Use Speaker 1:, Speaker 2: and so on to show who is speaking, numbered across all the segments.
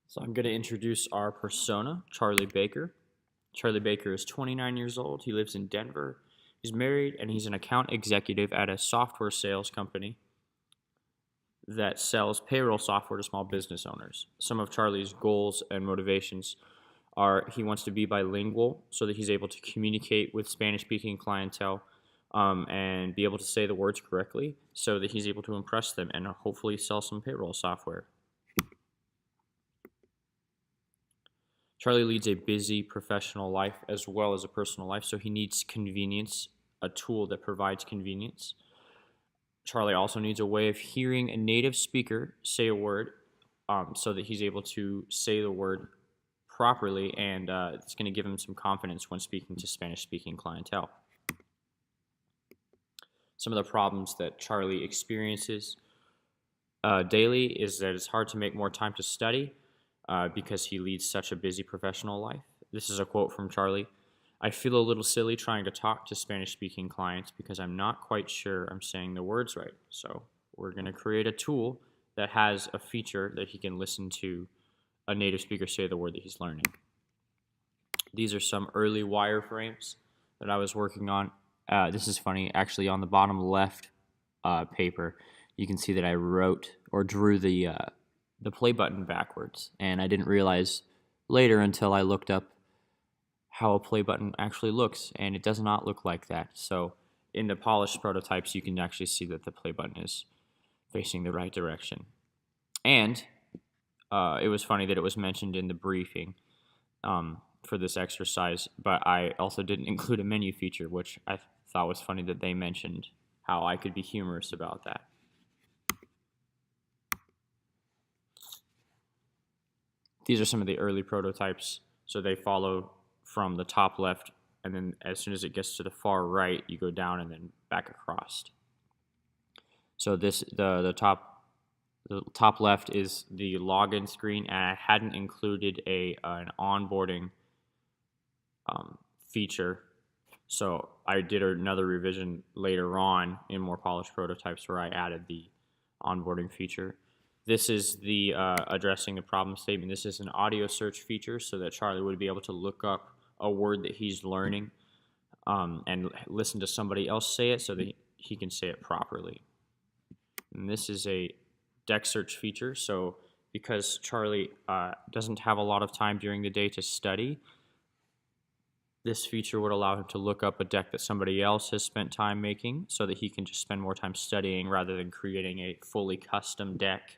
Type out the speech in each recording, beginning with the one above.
Speaker 1: So I'm going to introduce our persona, Charlie Baker. Charlie Baker is 29 years old. He lives in Denver. He's married, and he's an account executive at a software sales company that sells payroll software to small business owners. Some of Charlie's goals and motivations are he wants to be bilingual so that he's able to communicate with Spanish-speaking clientele and be able to say the words correctly so that he's able to impress them and hopefully sell some payroll software. Charlie leads a busy professional life as well as a personal life, so he needs convenience, a tool that provides convenience. Charlie also needs a way of hearing a native speaker say a word so that he's able to say the word properly, and it's going to give him some confidence when speaking to Spanish-speaking clientele. Some of the problems that Charlie experiences daily is that it's hard to make more time to study because he leads such a busy professional life. This is a quote from Charlie. "I feel a little silly trying to talk to Spanish-speaking clients because I'm not quite sure I'm saying the words right." So we're going to create a tool that has a feature that he can listen to a native speaker say the word that he's learning. These are some early wireframes that I was working on. This is funny. Actually, on the bottom left paper, you can see that I wrote or drew the play button backwards, and I didn't realize later until I looked up how a play button actually looks, and it does not look like that. So in the polished prototypes, you can actually see that the play button is facing the right direction. And it was funny that it was mentioned in the briefing for this exercise, but I also didn't include a menu feature, which I thought was funny that they mentioned how I could be humorous about that. These are some of the early prototypes. So they follow from the top left, and then as soon as it gets to the far right, you go down and then back across. So this the top left is the login screen, and I hadn't included an onboarding feature. So I did another revision later on in more polished prototypes where I added the onboarding feature. This is the addressing the problem statement. This is an audio search feature so that Charlie would be able to look up a word that he's learning and listen to somebody else say it so that he can say it properly. And this is a deck search feature. So because Charlie doesn't have a lot of time during the day to study, this feature would allow him to look up a deck that somebody else has spent time making so that he can just spend more time studying rather than creating a fully custom deck.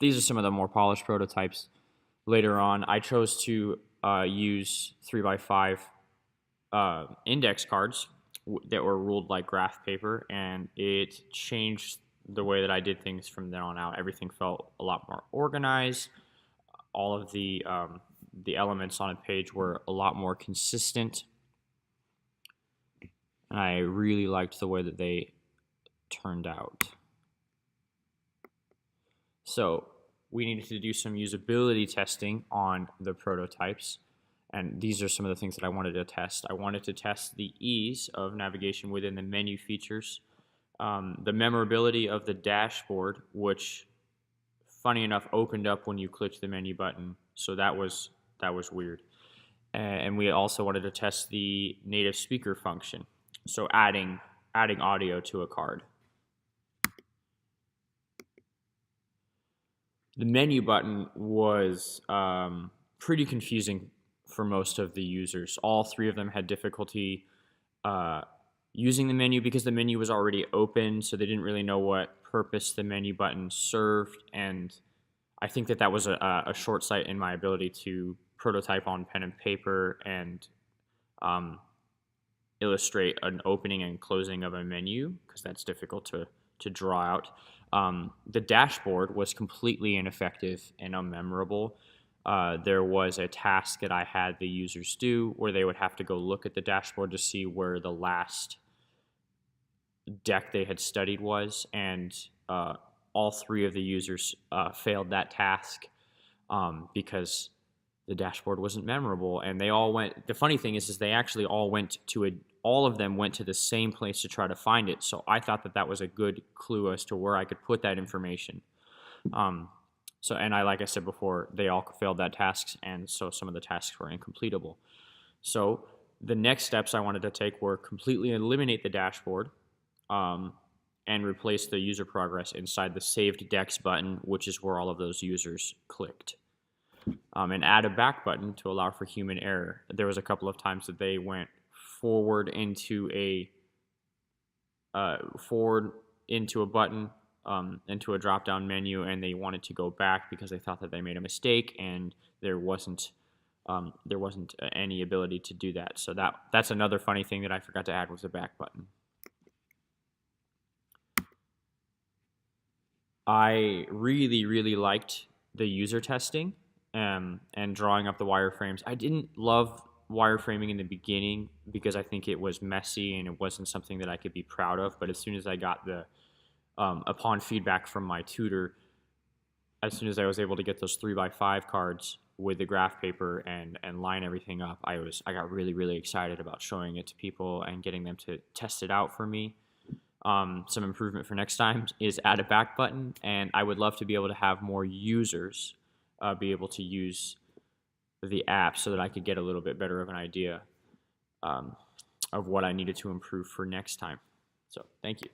Speaker 1: These are some of the more polished prototypes. Later on, I chose to use 3x5 index cards that were ruled like graph paper, and it changed the way that I did things from then on out. Everything felt a lot more organized. All of the elements on a page were a lot more consistent, and I really liked the way that they turned out. So we needed to do some usability testing on the prototypes, and these are some of the things that I wanted to test. I wanted to test the ease of navigation within the menu features, the memorability of the dashboard, which, funny enough, opened up when you clicked the menu button, so that was weird. And we also wanted to test the native speaker function, so adding audio to a card. The menu button was pretty confusing for most of the users. All three of them had difficulty using the menu because the menu was already open, so they didn't really know what purpose the menu button served, and I think that was a short sight in my ability to prototype on pen and paper and illustrate an opening and closing of a menu, because that's difficult to draw out. The dashboard was completely ineffective and unmemorable. There was a task that I had the users do where they would have to go look at the dashboard to see where the last deck they had studied was, and all three of the users failed that task because the dashboard wasn't memorable, and they all went. The funny thing is they actually all went to all of them went to the same place to try to find it. So I thought that that was a good clue as to where I could put that information. Like I said before, they all failed that task, and so some of the tasks were incompletable. So the next steps I wanted to take were completely eliminate the dashboard, and replace the user progress inside the saved decks button, which is where all of those users clicked. And add a back button to allow for human error. There was a couple of times that they went forward into a button, into a drop-down menu, and they wanted to go back because they thought that they made a mistake, and there wasn't any ability to do that. So that's another funny thing that I forgot to add, was the back button. I really, really liked the user testing and drawing up the wireframes. I didn't love wireframing in the beginning because I think it was messy and it wasn't something that I could be proud of. But as soon as I got upon feedback from my tutor, as soon as I was able to get those 3x5 cards with the graph paper and line everything up, I got really, really excited about showing it to people and getting them to test it out for me. Some improvement for next time is add a back button, and I would love to be able to have more users be able to use the app so that I could get a little bit better of an idea of what I needed to improve for next time. So thank you.